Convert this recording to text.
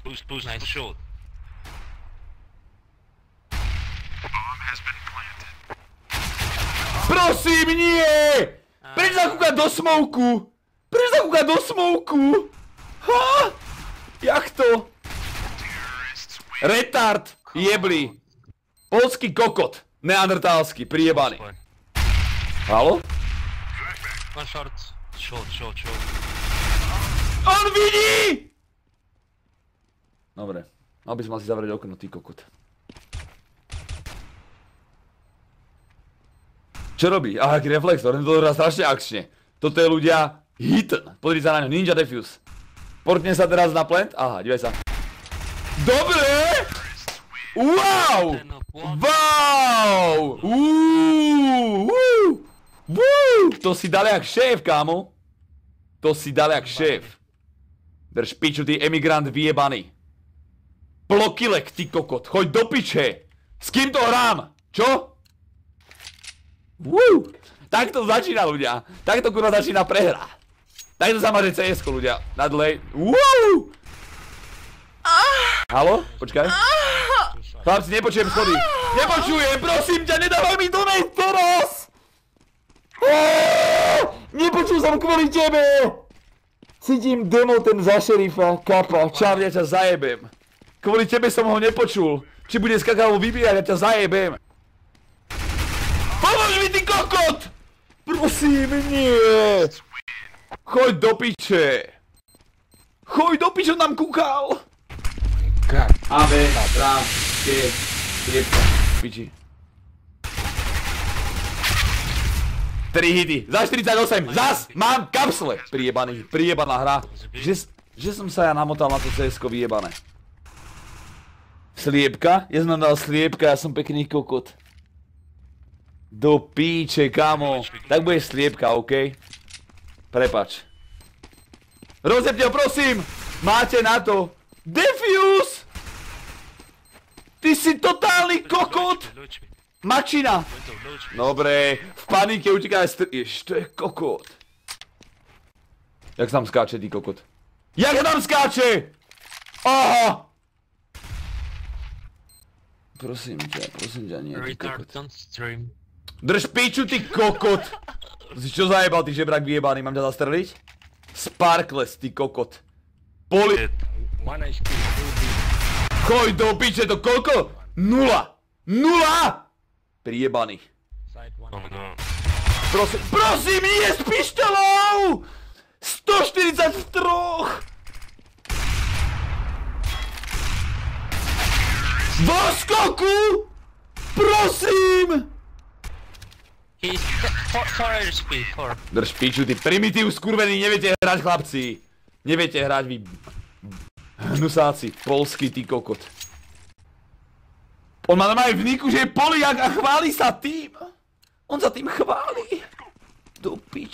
Boost, nice shot. Prosím, nie! Prečo sa kúkať do smoku? Prečo sa kúkať do smoku? Ha? Jak to? Retard, jebli. Polský kokot. Neandertálsky, prijebaný. Halo? One short. Short. On vidí! Dobre. Mal by som asi zavrieť okno, ty kokot. Čo robí? Aha, aký reflexor, to hrá strašne akčne. Toto je ľudia Hitn. Pozri sa na ňo, Ninja Defuse. Portne sa teraz na plant? Aha, dívaj sa. Dobre! Wow! Wow! To si dal jak šéf, kámo. To si dal jak šéf. Drž piču, ty emigrant vyjebaný. Plokilek, ty kokot. Choď do piče. S kým to hrám? Čo? Takto začína, ľudia. Takto kurva začína prehra. Takto sa maže CS-ko, ľudia. Nadlej. Haló? Počkaj. Chlapci, nepočujem schody. Nepočujem, prosím ťa, nedávaj mi donate teraz! Nepočul som kvôli tebe! Cítim demo ten za šerifa, kapa, čau, ja ťa zajebem. Kvôli tebe som ho nepočul. Či bude skakalo vybíjať, ja ťa zajebem. Pomôž mi, ty kokot! Prosím, nie! Choď do piče. Choď do piče, on nám kúkal. AB, trám, sliepka, piči. 3 hity, za 48, zas, mám kapsle. Prijebaná hra. Že som sa ja namotal na to CS-ko vyjebané. Sliepka? Ja som nám dal sliepka, ja som pekný kokot. Do píče, kamo. Tak bude sliepka, okej? Prepač. Rozjebte ho, prosím! Máte na to. Defuse! Ty si totálny kokot! Mačina! Dobre, v panike uteká aj to je kokot. Jak sa tam skáče, ty kokot? Jak tam skáče? Aha! Prosím ťa, nie, ty kokot. Drž piču, ty kokot! Si čo zajebal, ty žebrak vyjebaný, mám ťa zastreliť? Sparkles, ty kokot. Choď do piče, to koľko? 0! 0! Prijebaný. Prosím, nie s pištelou! 140 v troch! Vo skoku! Prosím! Drž piču, ty primitív skurvený, neviete hrať, chlapci. Neviete hrať, vy hnusáci, polský, ty kokot. On má normálne v niku, že je poliak a chváli sa tým. On sa tým chváli. Do piče.